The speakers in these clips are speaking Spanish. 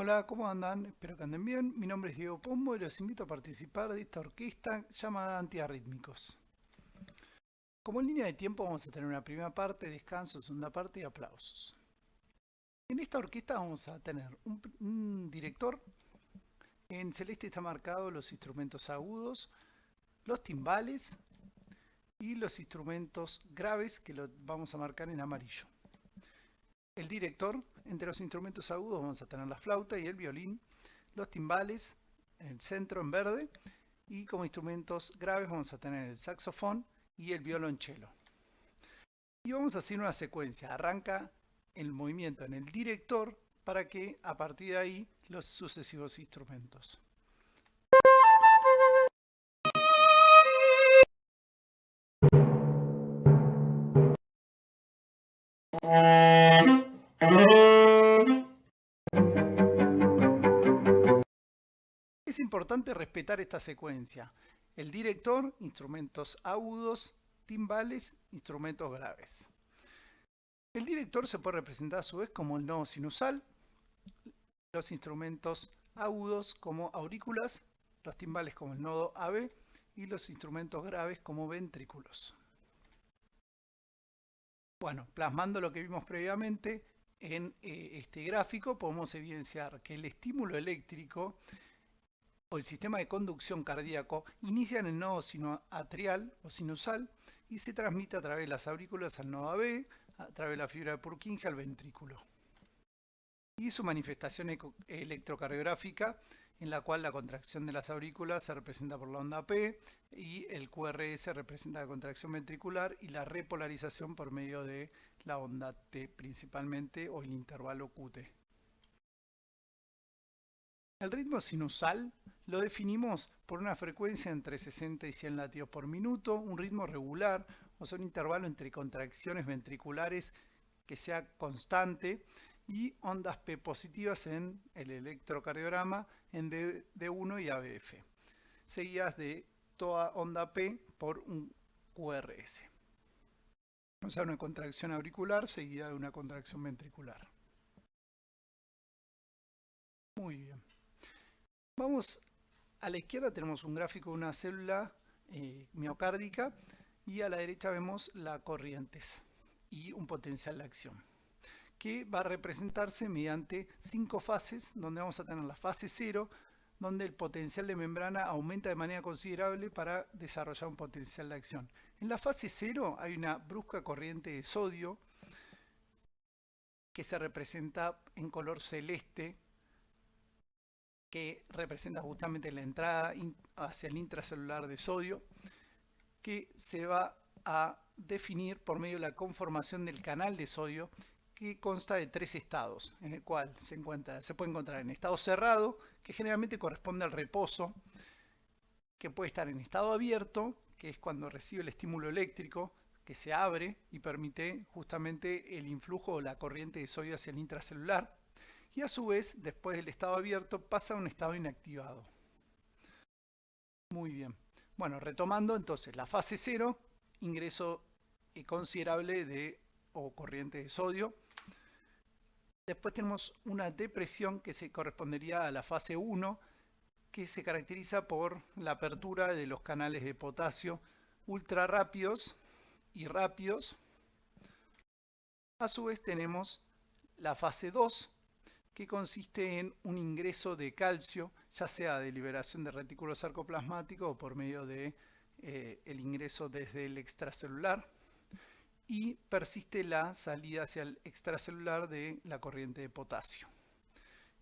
Hola, ¿cómo andan? Espero que anden bien. Mi nombre es Diego Pombo y los invito a participar de esta orquesta llamada Antiarrítmicos. Como línea de tiempo vamos a tener una primera parte, descanso, segunda parte y aplausos. En esta orquesta vamos a tener un director. En celeste está marcado los instrumentos agudos, los timbales y los instrumentos graves que lo vamos a marcar en amarillo. El director, entre los instrumentos agudos vamos a tener la flauta y el violín, los timbales, el centro en verde, y como instrumentos graves vamos a tener el saxofón y el violonchelo. Y vamos a hacer una secuencia. Arranca el movimiento en el director para que a partir de ahí los sucesivos instrumentos. Es importante respetar esta secuencia. El director, instrumentos agudos, timbales, instrumentos graves. El director se puede representar a su vez como el nodo sinusal, los instrumentos agudos como aurículas, los timbales como el nodo AB y los instrumentos graves como ventrículos. Bueno, plasmando lo que vimos previamente en este gráfico podemos evidenciar que el estímulo eléctrico o el sistema de conducción cardíaco inicia en el nodo sinoatrial o sinusal y se transmite a través de las aurículas al nodo AB, a través de la fibra de Purkinje al ventrículo. Y su manifestación electrocardiográfica, en la cual la contracción de las aurículas se representa por la onda P y el QRS representa la contracción ventricular y la repolarización por medio de la onda T principalmente o el intervalo QT. El ritmo sinusal lo definimos por una frecuencia entre 60 y 100 latidos por minuto, un ritmo regular, o sea, un intervalo entre contracciones ventriculares que sea constante y ondas P positivas en el electrocardiograma en D1 y ABF, seguidas de toda onda P por un QRS. O sea, una contracción auricular seguida de una contracción ventricular. Muy bien. Vamos a la izquierda, tenemos un gráfico de una célula miocárdica y a la derecha vemos las corrientes y un potencial de acción, que va a representarse mediante 5 fases, donde vamos a tener la fase 0, donde el potencial de membrana aumenta de manera considerable para desarrollar un potencial de acción. En la fase 0 hay una brusca corriente de sodio que se representa en color celeste, que representa justamente la entrada hacia el intracelular de sodio, que se va a definir por medio de la conformación del canal de sodio, que consta de 3 estados, en el cual se puede encontrar en estado cerrado, que generalmente corresponde al reposo, que puede estar en estado abierto, que es cuando recibe el estímulo eléctrico, que se abre y permite justamente el influjo o la corriente de sodio hacia el intracelular, y a su vez, después del estado abierto, pasa a un estado inactivado. Muy bien. Bueno, retomando entonces la fase 0, ingreso considerable de o corriente de sodio. Después tenemos una depresión que se correspondería a la fase 1, que se caracteriza por la apertura de los canales de potasio ultra rápidos y rápidos. A su vez tenemos la fase 2, que consiste en un ingreso de calcio, ya sea de liberación de retículo sarcoplasmático o por medio de el ingreso desde el extracelular, y persiste la salida hacia el extracelular de la corriente de potasio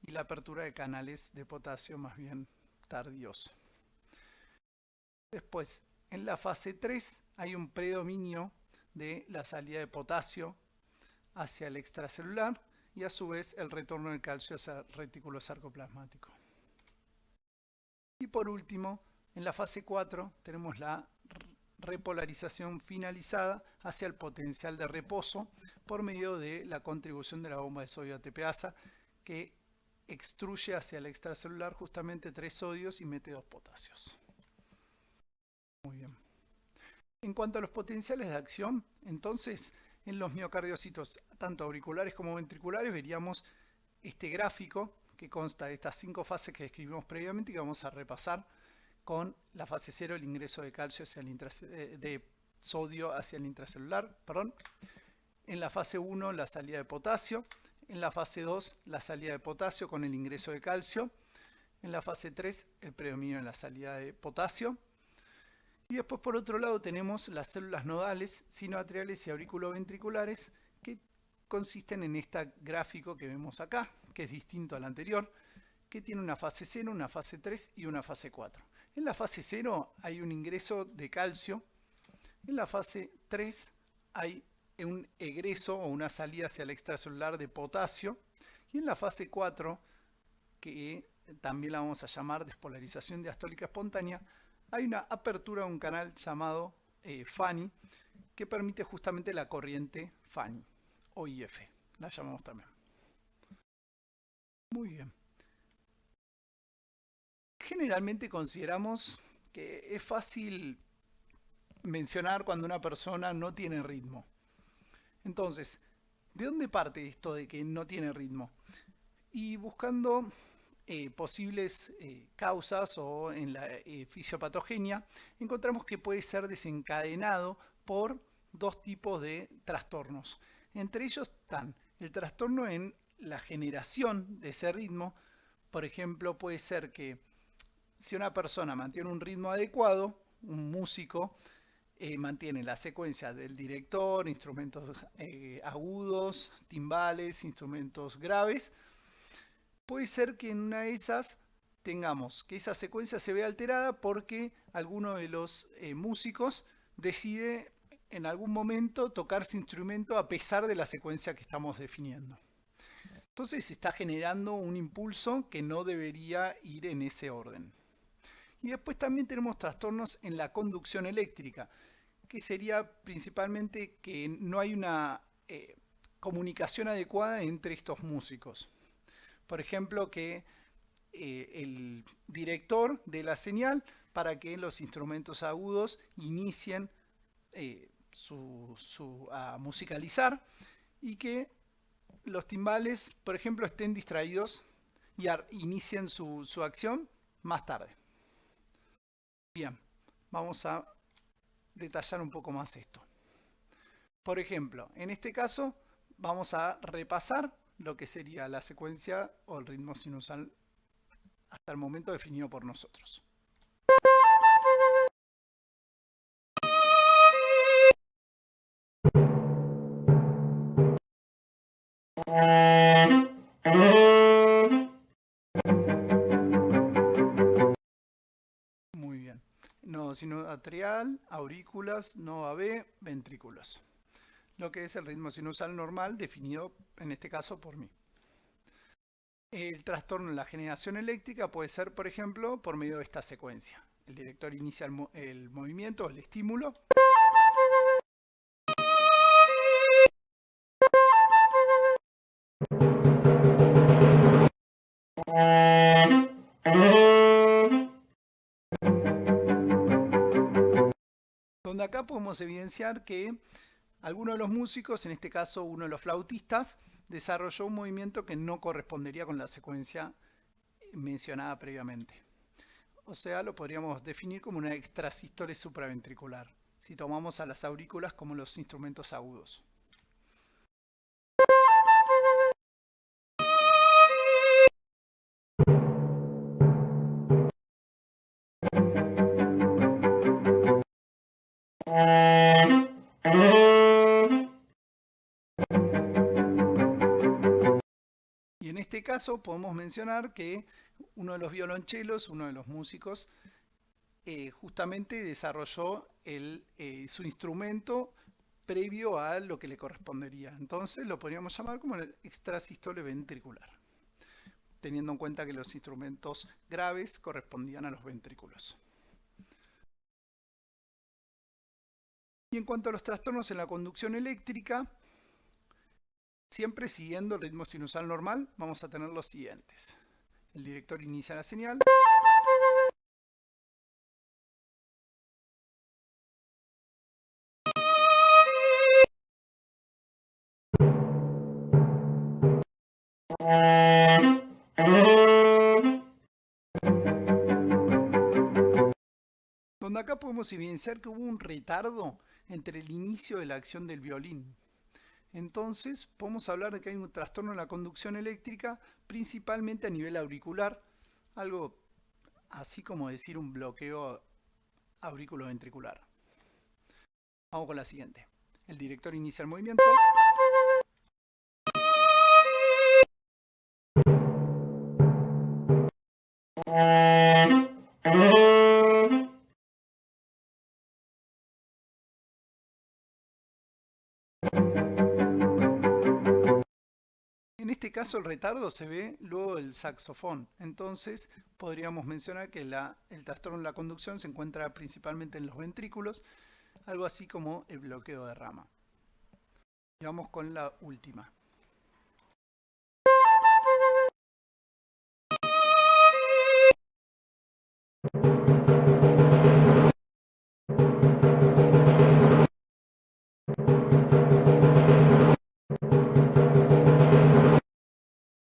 y la apertura de canales de potasio más bien tardíos. Después, en la fase 3 hay un predominio de la salida de potasio hacia el extracelular y a su vez el retorno del calcio hacia el retículo sarcoplasmático. Y por último, en la fase 4 tenemos la repolarización finalizada hacia el potencial de reposo por medio de la contribución de la bomba de sodio ATPasa, que extruye hacia el extracelular justamente 3 sodios y mete 2 potasios. Muy bien. En cuanto a los potenciales de acción, entonces en los miocardiocitos, tanto auriculares como ventriculares, veríamos este gráfico que consta de estas 5 fases que describimos previamente y que vamos a repasar con la fase 0, el ingreso de calcio hacia el de sodio hacia el intracelular, perdón. En la fase 1, la salida de potasio. En la fase 2, la salida de potasio con el ingreso de calcio. En la fase 3, el predominio de la salida de potasio. Y después, por otro lado, tenemos las células nodales, sinoatriales y auriculoventriculares, que consisten en este gráfico que vemos acá, que es distinto al anterior, que tiene una fase 0, una fase 3 y una fase 4. En la fase 0 hay un ingreso de calcio. En la fase 3 hay un egreso o una salida hacia el extracelular de potasio. Y en la fase 4, que también la vamos a llamar despolarización diastólica espontánea, hay una apertura de un canal llamado Fanny, que permite justamente la corriente Fanny, o IF, la llamamos también. Muy bien. Generalmente consideramos que es fácil mencionar cuando una persona no tiene ritmo. Entonces, ¿de dónde parte esto de que no tiene ritmo? Y buscando posibles causas o en la fisiopatogenia, encontramos que puede ser desencadenado por 2 tipos de trastornos. Entre ellos están el trastorno en la generación de ese ritmo. Por ejemplo, puede ser que si una persona mantiene un ritmo adecuado, un músico mantiene la secuencia del director, instrumentos agudos, timbales, instrumentos graves. Puede ser que en una de esas tengamos que esa secuencia se vea alterada porque alguno de los músicos decide en algún momento tocar su instrumento a pesar de la secuencia que estamos definiendo. Entonces se está generando un impulso que no debería ir en ese orden. Y después también tenemos trastornos en la conducción eléctrica, que sería principalmente que no hay una comunicación adecuada entre estos músicos. Por ejemplo, que el director de la señal para que los instrumentos agudos inicien a musicalizar y que los timbales, por ejemplo, estén distraídos y inicien su acción más tarde. Bien, vamos a detallar un poco más esto. Por ejemplo, en este caso vamos a repasar lo que sería la secuencia o el ritmo sinusal hasta el momento definido por nosotros. Muy bien. Nodo sinoatrial, aurículas, nodo B, ventrículos. Lo que es el ritmo sinusal normal definido en este caso por mí. El trastorno en la generación eléctrica puede ser, por ejemplo, por medio de esta secuencia. El director inicia el movimiento, el estímulo. Donde acá podemos evidenciar que alguno de los músicos, en este caso uno de los flautistas, desarrolló un movimiento que no correspondería con la secuencia mencionada previamente. O sea, lo podríamos definir como una extrasístole supraventricular, si tomamos a las aurículas como los instrumentos agudos. Y en este caso podemos mencionar que uno de los violonchelos, uno de los músicos, justamente desarrolló su instrumento previo a lo que le correspondería. Entonces lo podríamos llamar como el extrasístole ventricular, teniendo en cuenta que los instrumentos graves correspondían a los ventrículos. Y en cuanto a los trastornos en la conducción eléctrica, siempre siguiendo el ritmo sinusal normal, vamos a tener los siguientes. El director inicia la señal. podemos evidenciar que hubo un retardo entre el inicio de la acción del violín. Entonces, podemos hablar de que hay un trastorno en la conducción eléctrica, principalmente a nivel auricular, algo así como decir un bloqueo auriculoventricular. Vamos con la siguiente. El director inicia el movimiento. En este caso el retardo se ve luego del saxofón, entonces podríamos mencionar que el trastorno de la conducción se encuentra principalmente en los ventrículos, algo así como el bloqueo de rama. Y vamos con la última.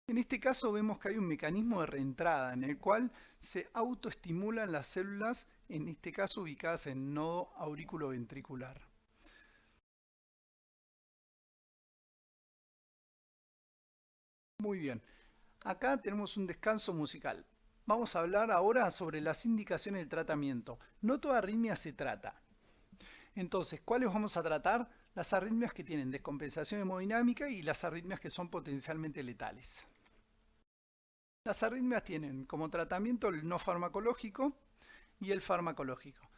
En este caso vemos que hay un mecanismo de reentrada en el cual se autoestimulan las células, en este caso ubicadas en nodo auriculoventricular. Muy bien, acá tenemos un descanso musical. Vamos a hablar ahora sobre las indicaciones del tratamiento. No toda arritmia se trata. Entonces, ¿cuáles vamos a tratar? Las arritmias que tienen descompensación hemodinámica y las arritmias que son potencialmente letales. Las arritmias tienen como tratamiento el no farmacológico y el farmacológico.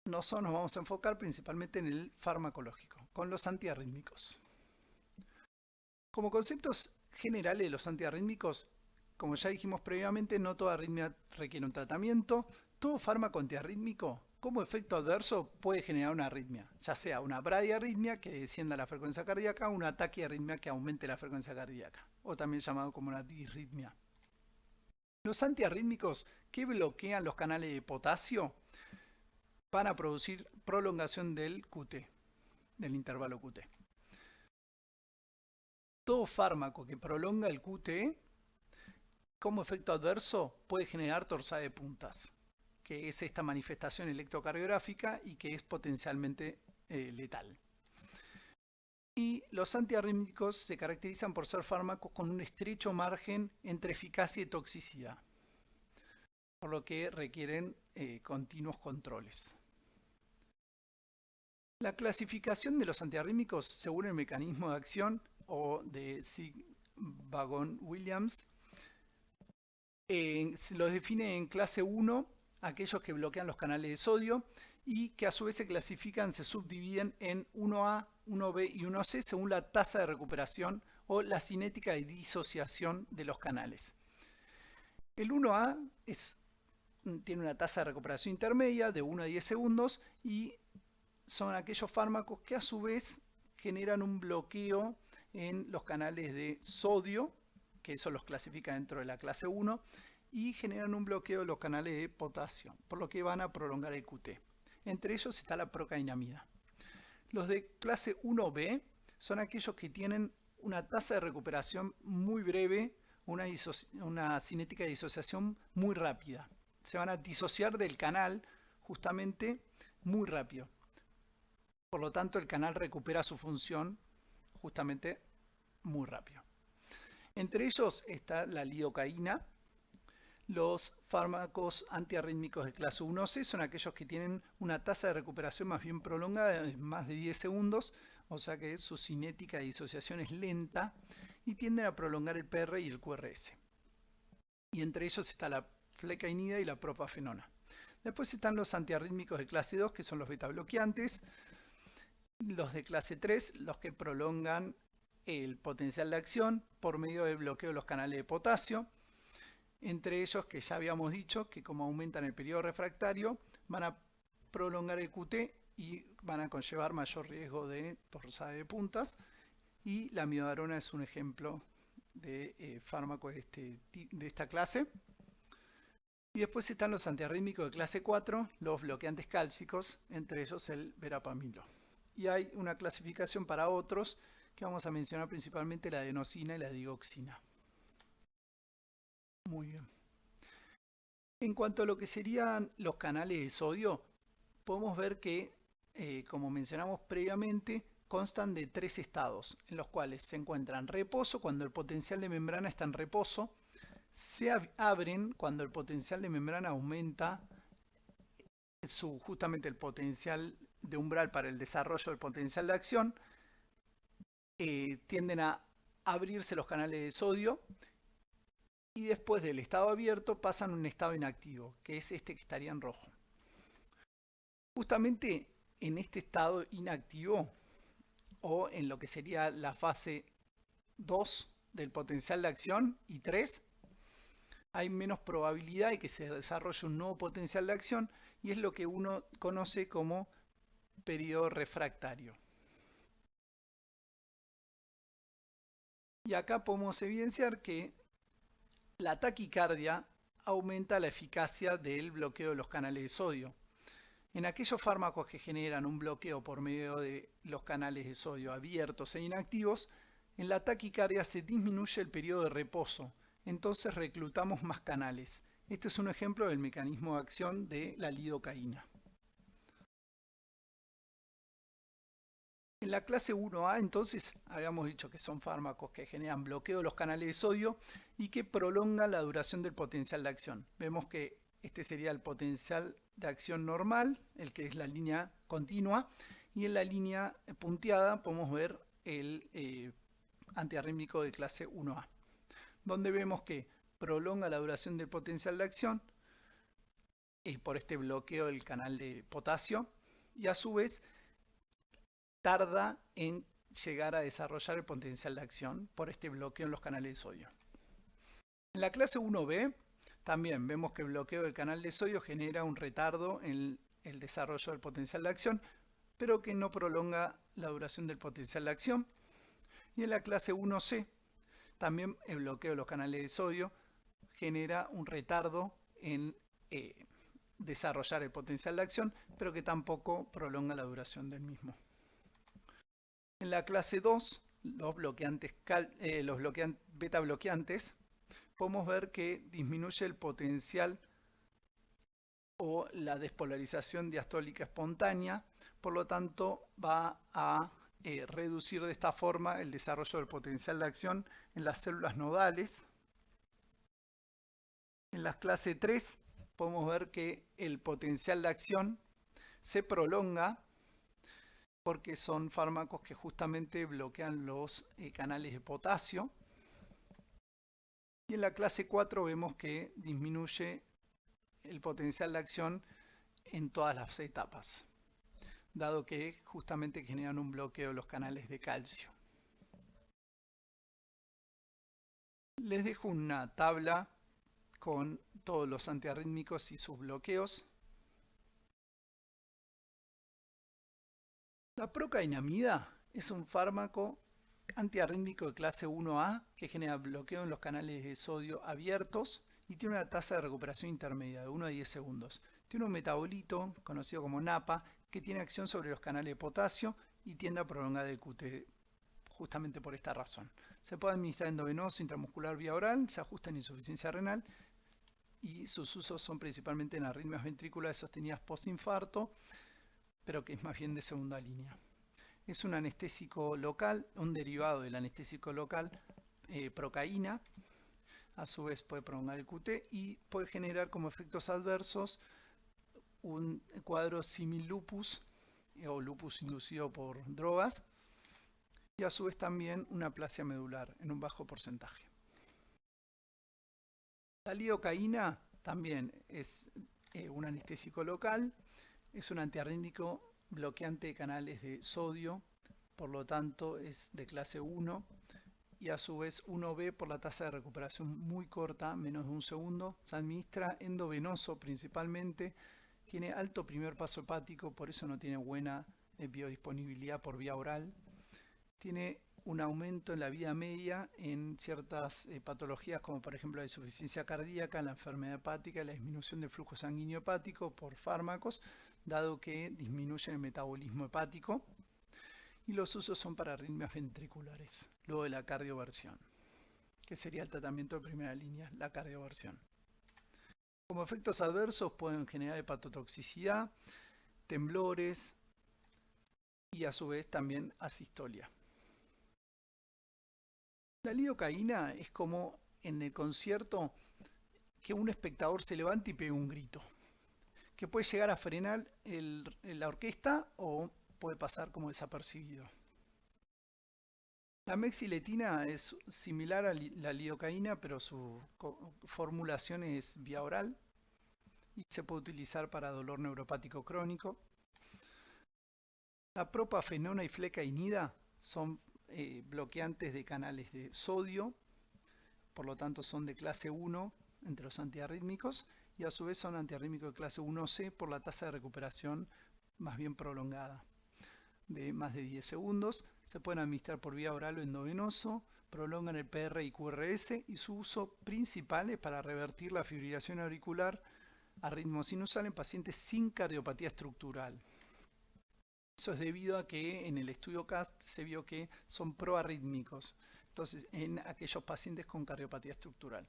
Nosotros nos vamos a enfocar principalmente en el farmacológico, con los antiarrítmicos. Como conceptos generales de los antiarrítmicos, como ya dijimos previamente, no toda arritmia requiere un tratamiento. Todo fármaco antiarrítmico, como efecto adverso, puede generar una arritmia, ya sea una bradiarritmia que descienda la frecuencia cardíaca o una taquiarritmia que aumente la frecuencia cardíaca, o también llamado como una disritmia. Los antiarrítmicos que bloquean los canales de potasio van a producir prolongación del QT, del intervalo QT. Todo fármaco que prolonga el QT, como efecto adverso, puede generar torsada de puntas, que es esta manifestación electrocardiográfica y que es potencialmente letal. Y los antiarrítmicos se caracterizan por ser fármacos con un estrecho margen entre eficacia y toxicidad, por lo que requieren continuos controles. La clasificación de los antiarrítmicos según el mecanismo de acción o de Sig-Wagon-Williams los define en clase 1 aquellos que bloquean los canales de sodio y que a su vez se clasifican, se subdividen en 1A, 1B y 1C según la tasa de recuperación o la cinética de disociación de los canales. El 1A tiene una tasa de recuperación intermedia de 1 a 10 segundos y son aquellos fármacos que a su vez generan un bloqueo en los canales de sodio, que eso los clasifica dentro de la clase 1, y generan un bloqueo de los canales de potasio, por lo que van a prolongar el QT. Entre ellos está la procainamida. Los de clase 1B son aquellos que tienen una tasa de recuperación muy breve, una cinética de disociación muy rápida. Se van a disociar del canal justamente muy rápido. Por lo tanto, el canal recupera su función justamente muy rápido. Entre ellos está la lidocaína. Los fármacos antiarrítmicos de clase 1C son aquellos que tienen una tasa de recuperación más bien prolongada, de más de 10 segundos, o sea que su cinética de disociación es lenta y tienden a prolongar el PR y el QRS. Y entre ellos está la flecainida y la propafenona. Después están los antiarrítmicos de clase 2, que son los betabloqueantes. Los de clase 3, los que prolongan el potencial de acción por medio del bloqueo de los canales de potasio. Entre ellos, que ya habíamos dicho, que como aumentan el periodo refractario, van a prolongar el QT y van a conllevar mayor riesgo de torsada de puntas. Y la amiodarona es un ejemplo de fármaco de esta clase. Y después están los antiarrítmicos de clase 4, los bloqueantes cálcicos, entre ellos el verapamilo. Y hay una clasificación para otros que vamos a mencionar principalmente la adenosina y la digoxina. Muy bien. En cuanto a lo que serían los canales de sodio, podemos ver que, como mencionamos previamente, constan de tres estados, en los cuales se encuentran reposo, cuando el potencial de membrana está en reposo, se abren cuando el potencial de membrana aumenta justamente el potencial de umbral para el desarrollo del potencial de acción, tienden a abrirse los canales de sodio y después del estado abierto pasan a un estado inactivo, que es este que estaría en rojo. Justamente en este estado inactivo, o en lo que sería la fase 2 del potencial de acción y 3, hay menos probabilidad de que se desarrolle un nuevo potencial de acción y es lo que uno conoce como periodo refractario. Y acá podemos evidenciar que la taquicardia aumenta la eficacia del bloqueo de los canales de sodio. En aquellos fármacos que generan un bloqueo por medio de los canales de sodio abiertos e inactivos, en la taquicardia se disminuye el periodo de reposo, entonces reclutamos más canales. Este es un ejemplo del mecanismo de acción de la lidocaína. En la clase 1A, entonces, habíamos dicho que son fármacos que generan bloqueo de los canales de sodio y que prolongan la duración del potencial de acción. Vemos que este sería el potencial de acción normal, el que es la línea continua, y en la línea punteada podemos ver el antiarrítmico de clase 1A, donde vemos que prolonga la duración del potencial de acción por este bloqueo del canal de potasio y a su vez tarda en llegar a desarrollar el potencial de acción por este bloqueo en los canales de sodio. En la clase 1B también vemos que el bloqueo del canal de sodio genera un retardo en el desarrollo del potencial de acción, pero que no prolonga la duración del potencial de acción. Y en la clase 1C también el bloqueo de los canales de sodio genera un retardo en desarrollar el potencial de acción, pero que tampoco prolonga la duración del mismo. En la clase 2, los beta bloqueantes, podemos ver que disminuye el potencial o la despolarización diastólica espontánea, por lo tanto va a reducir de esta forma el desarrollo del potencial de acción en las células nodales. En la clase 3 podemos ver que el potencial de acción se prolonga porque son fármacos que justamente bloquean los canales de potasio. Y en la clase 4 vemos que disminuye el potencial de acción en todas las etapas, dado que justamente generan un bloqueo de los canales de calcio. Les dejo una tabla con todos los antiarrítmicos y sus bloqueos. La procainamida es un fármaco antiarrítmico de clase 1A que genera bloqueo en los canales de sodio abiertos y tiene una tasa de recuperación intermedia de 1 a 10 segundos. Tiene un metabolito conocido como NAPA que tiene acción sobre los canales de potasio y tiende a prolongar el QT justamente por esta razón. Se puede administrar endovenoso, intramuscular, vía oral, se ajusta en insuficiencia renal y sus usos son principalmente en arritmias ventriculares sostenidas postinfarto, pero que es más bien de segunda línea. Es un anestésico local, un derivado del anestésico local, procaína. A su vez puede prolongar el QT y puede generar como efectos adversos un cuadro simil-lupus o lupus inducido por drogas y a su vez también una aplasia medular en un bajo porcentaje. La lidocaína también es un anestésico local, es un antiarrítmico bloqueante de canales de sodio, por lo tanto es de clase 1 y a su vez 1B por la tasa de recuperación muy corta, menos de un segundo. Se administra endovenoso principalmente, tiene alto primer paso hepático, por eso no tiene buena biodisponibilidad por vía oral. Tiene un aumento en la vida media en ciertas patologías como por ejemplo la insuficiencia cardíaca, la enfermedad hepática y la disminución del flujo sanguíneo hepático por fármacos, dado que disminuye el metabolismo hepático. Y los usos son para arritmias ventriculares, luego de la cardioversión, que sería el tratamiento de primera línea, la cardioversión. Como efectos adversos pueden generar hepatotoxicidad, temblores y a su vez también asistolia. La lidocaína es como en el concierto que un espectador se levante y pegue un grito, que puede llegar a frenar la orquesta o puede pasar como desapercibido. La mexiletina es similar a la lidocaína, pero su formulación es vía oral y se puede utilizar para dolor neuropático crónico. La propafenona y flecainida son bloqueantes de canales de sodio, por lo tanto son de clase 1 entre los antiarrítmicos y a su vez son antiarrítmicos de clase 1C por la tasa de recuperación más bien prolongada de más de 10 segundos. Se pueden administrar por vía oral o endovenoso, prolongan el PR y QRS y su uso principal es para revertir la fibrilación auricular a ritmo sinusal en pacientes sin cardiopatía estructural. Eso es debido a que en el estudio CAST se vio que son proarrítmicos, entonces en aquellos pacientes con cardiopatía estructural.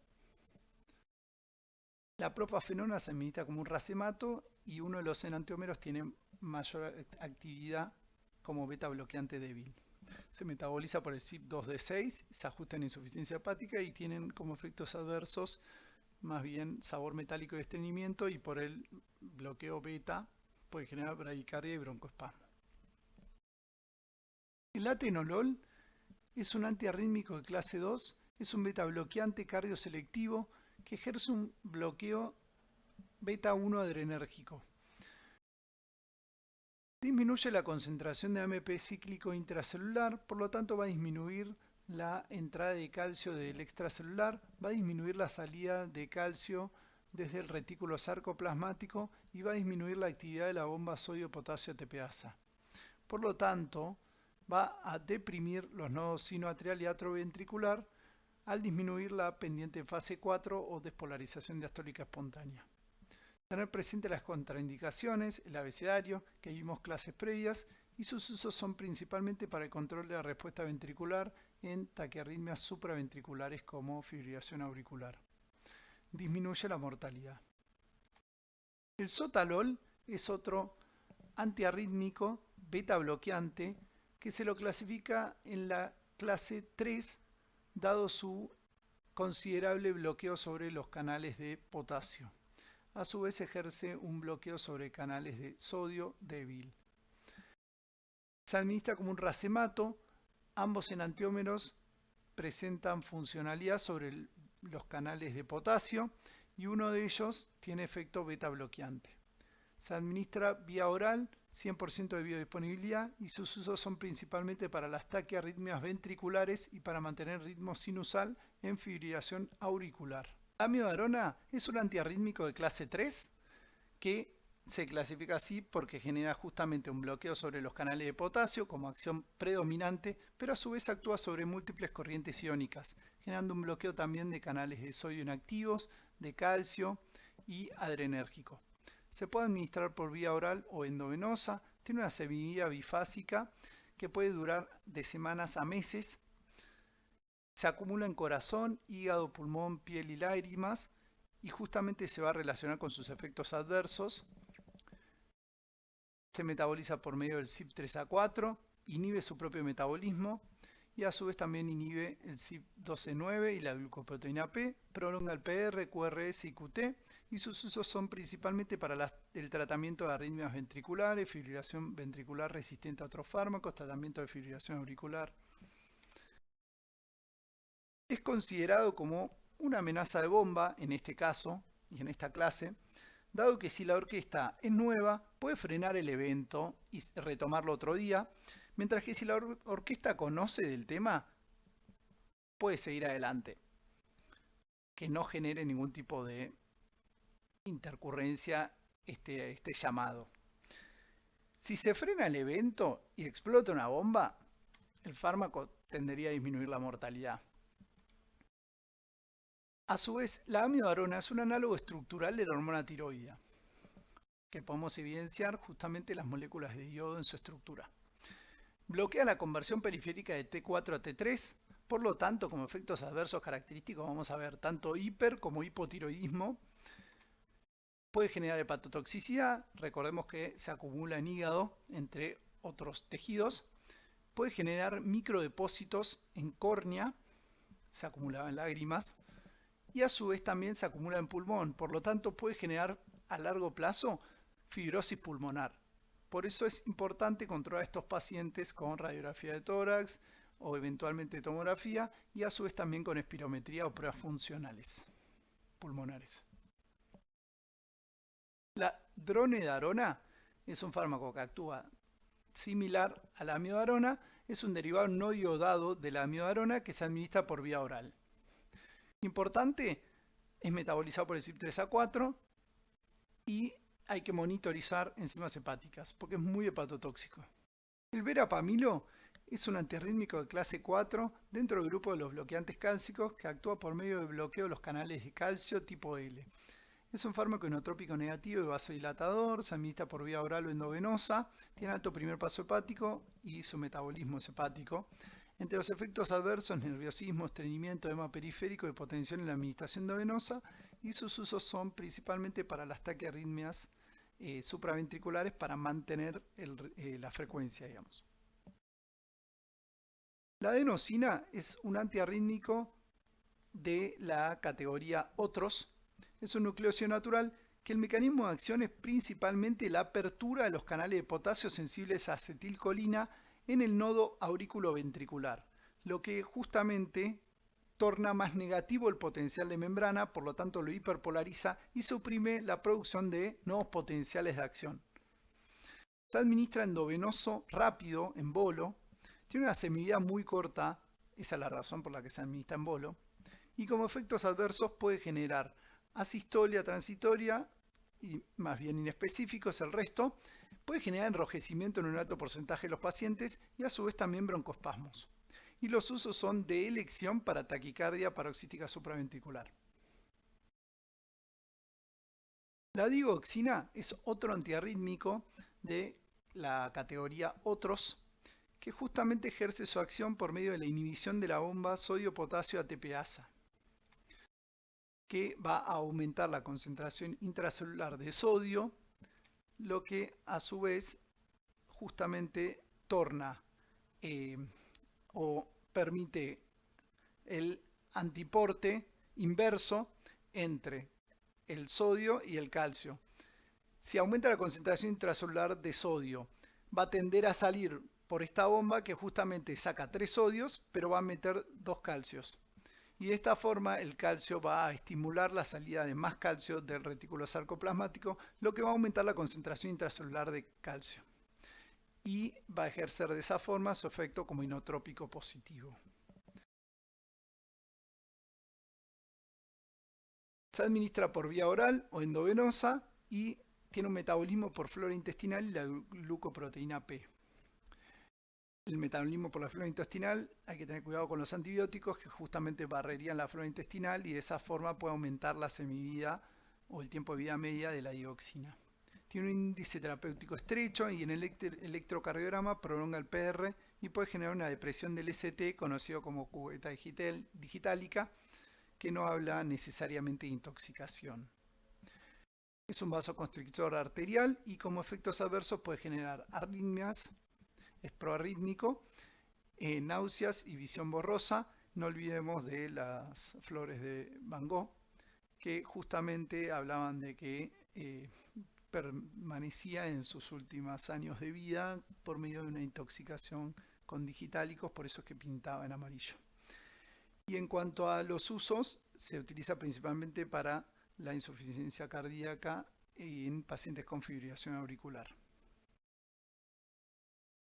La propafenona se administra como un racemato y uno de los enantiómeros tiene mayor actividad como beta bloqueante débil. Se metaboliza por el CYP2D6, se ajusta en insuficiencia hepática y tienen como efectos adversos más bien sabor metálico y estreñimiento, y por el bloqueo beta puede generar bradicardia y broncoespasmo. El atenolol es un antiarrítmico de clase 2, es un beta bloqueante cardioselectivo que ejerce un bloqueo beta 1 adrenérgico. Disminuye la concentración de AMP cíclico intracelular, por lo tanto va a disminuir la entrada de calcio del extracelular, va a disminuir la salida de calcio desde el retículo sarcoplasmático y va a disminuir la actividad de la bomba sodio-potasio ATPasa. Por lo tanto, va a deprimir los nodos sinoatrial y atrioventricular al disminuir la pendiente fase 4 o despolarización diastólica espontánea. Tener presente las contraindicaciones, el abecedario, que vimos clases previas, y sus usos son principalmente para el control de la respuesta ventricular en taquiarritmias supraventriculares como fibrilación auricular. Disminuye la mortalidad. El sotalol es otro antiarrítmico beta bloqueante que se lo clasifica en la clase 3 dado su considerable bloqueo sobre los canales de potasio. A su vez ejerce un bloqueo sobre canales de sodio débil. Se administra como un racemato, ambos enantiómeros presentan funcionalidad sobre los canales de potasio y uno de ellos tiene efecto beta bloqueante. Se administra vía oral, 100% de biodisponibilidad, y sus usos son principalmente para las taquiarritmias ventriculares y para mantener ritmo sinusal en fibrilación auricular. La amiodarona es un antiarrítmico de clase 3 que se clasifica así porque genera justamente un bloqueo sobre los canales de potasio como acción predominante, pero a su vez actúa sobre múltiples corrientes iónicas, generando un bloqueo también de canales de sodio inactivos, de calcio y adrenérgico. Se puede administrar por vía oral o endovenosa, tiene una semivía bifásica que puede durar de semanas a meses. Se acumula en corazón, hígado, pulmón, piel y lágrimas y justamente se va a relacionar con sus efectos adversos. Se metaboliza por medio del CYP3A4, inhibe su propio metabolismo y a su vez también inhibe el CYP12-9 y la glucoproteína P, prolonga el PR, QRS y QT y sus usos son principalmente para el tratamiento de arritmias ventriculares, fibrilación ventricular resistente a otros fármacos, tratamiento de fibrilación auricular. Es considerado como una amenaza de bomba en este caso y en esta clase, dado que si la orquesta es nueva puede frenar el evento y retomarlo otro día, mientras que si la orquesta conoce del tema puede seguir adelante, que no genere ningún tipo de intercurrencia este llamado. Si se frena el evento y explota una bomba, el fármaco tendería a disminuir la mortalidad. A su vez, la amiodarona es un análogo estructural de la hormona tiroidea, que podemos evidenciar justamente las moléculas de iodo en su estructura. Bloquea la conversión periférica de T4 a T3, por lo tanto, como efectos adversos característicos vamos a ver tanto hiper como hipotiroidismo, Puede generar hepatotoxicidad, recordemos que se acumula en hígado, entre otros tejidos. Puede generar microdepósitos en córnea, se acumula en lágrimas, y a su vez también se acumula en pulmón, por lo tanto puede generar a largo plazo fibrosis pulmonar. Por eso es importante controlar a estos pacientes con radiografía de tórax o eventualmente tomografía y a su vez también con espirometría o pruebas funcionales pulmonares. La dronedarona es un fármaco que actúa similar a la amiodarona, es un derivado no iodado de la amiodarona que se administra por vía oral. Importante, es metabolizado por el CYP3A4 y hay que monitorizar enzimas hepáticas porque es muy hepatotóxico. El verapamilo es un antirrítmico de clase 4 dentro del grupo de los bloqueantes cálcicos que actúa por medio del bloqueo de los canales de calcio tipo L. Es un fármaco inotrópico negativo y vasodilatador, se administra por vía oral o endovenosa, tiene alto primer paso hepático y su metabolismo es hepático. Entre los efectos adversos, nerviosismo, estreñimiento, edema periférico y hipotensión en la administración endovenosa, y sus usos son principalmente para las taquiarritmias supraventriculares para mantener la frecuencia, digamos. La adenosina es un antiarrítmico de la categoría otros. Es un nucleócido natural que el mecanismo de acción es principalmente la apertura de los canales de potasio sensibles a acetilcolina en el nodo auriculoventricular, lo que justamente torna más negativo el potencial de membrana, por lo tanto lo hiperpolariza y suprime la producción de nuevos potenciales de acción. Se administra endovenoso rápido, en bolo, tiene una semivida muy corta, esa es la razón por la que se administra en bolo, y como efectos adversos puede generar asistolia transitoria y más bien inespecíficos el resto, puede generar enrojecimiento en un alto porcentaje de los pacientes y a su vez también broncoespasmos. Y los usos son de elección para taquicardia paroxística supraventricular. La digoxina es otro antiarrítmico de la categoría otros que justamente ejerce su acción por medio de la inhibición de la bomba sodio-potasio ATPasa, que va a aumentar la concentración intracelular de sodio, lo que a su vez justamente torna o permite el antiporte inverso entre el sodio y el calcio. Si aumenta la concentración intracelular de sodio, va a tender a salir por esta bomba que justamente saca 3 sodios, pero va a meter 2 calcios. Y de esta forma el calcio va a estimular la salida de más calcio del retículo sarcoplasmático, lo que va a aumentar la concentración intracelular de calcio. Y va a ejercer de esa forma su efecto como inotrópico positivo. Se administra por vía oral o endovenosa y tiene un metabolismo por flora intestinal y la glucoproteína P. El metabolismo por la flora intestinal, hay que tener cuidado con los antibióticos que justamente barrerían la flora intestinal y de esa forma puede aumentar la semivida o el tiempo de vida media de la digoxina. Tiene un índice terapéutico estrecho y en el electrocardiograma prolonga el PR y puede generar una depresión del ST conocido como cubeta digitálica, que no habla necesariamente de intoxicación. Es un vasoconstrictor arterial y como efectos adversos puede generar arritmias, es proarrítmico, náuseas y visión borrosa. No olvidemos de las flores de Van Gogh, que justamente hablaban de que permanecía en sus últimos años de vida por medio de una intoxicación con digitálicos, por eso es que pintaba en amarillo. Y en cuanto a los usos, se utiliza principalmente para la insuficiencia cardíaca en pacientes con fibrilación auricular.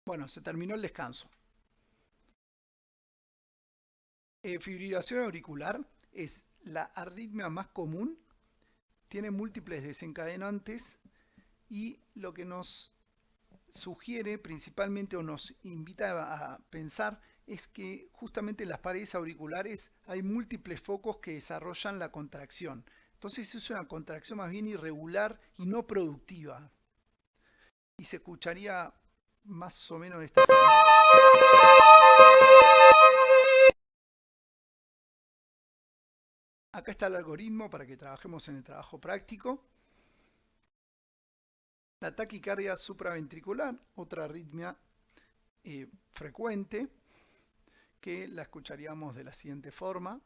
Bueno, se terminó el descanso. Fibrilación auricular es la arritmia más común, tiene múltiples desencadenantes y lo que nos sugiere principalmente o nos invita a pensar es que justamente en las paredes auriculares hay múltiples focos que desarrollan la contracción. Entonces es una contracción más bien irregular y no productiva. Y se escucharía más o menos de esta forma. Acá está el algoritmo para que trabajemos en el trabajo práctico. La taquicardia supraventricular, otra arritmia frecuente, que la escucharíamos de la siguiente forma.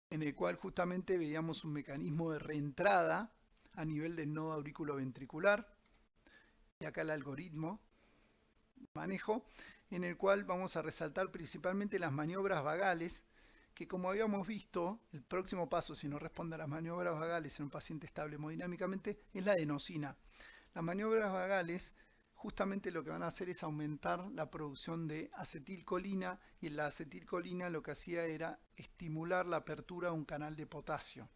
En el cual justamente veíamos un mecanismo de reentrada a nivel del nodo auriculoventricular. Y acá el algoritmo manejo, en el cual vamos a resaltar principalmente las maniobras vagales, que como habíamos visto, el próximo paso si no responde a las maniobras vagales en un paciente estable hemodinámicamente es la adenosina. Las maniobras vagales justamente lo que van a hacer es aumentar la producción de acetilcolina, y la acetilcolina lo que hacía era estimular la apertura de un canal de potasio.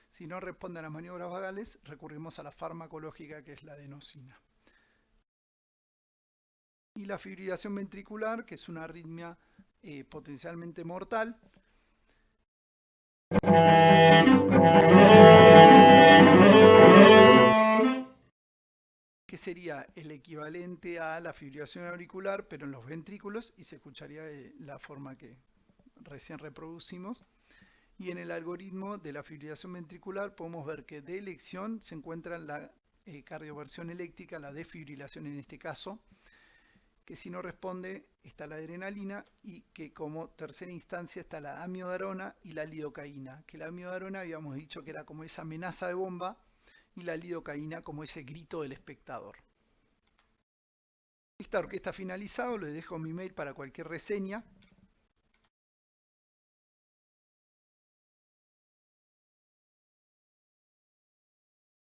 Si no responde a las maniobras vagales, recurrimos a la farmacológica, que es la adenosina. Y la fibrilación ventricular, que es una arritmia potencialmente mortal, que sería el equivalente a la fibrilación auricular, pero en los ventrículos, y se escucharía de la forma que recién reproducimos. Y en el algoritmo de la fibrilación ventricular podemos ver que de elección se encuentra la cardioversión eléctrica, la desfibrilación en este caso, que si no responde está la adrenalina, y que como tercera instancia está la amiodarona y la lidocaína, que la amiodarona habíamos dicho que era como esa amenaza de bomba, y la lidocaína como ese grito del espectador. Esta orquesta finalizado, les dejo mi mail para cualquier reseña.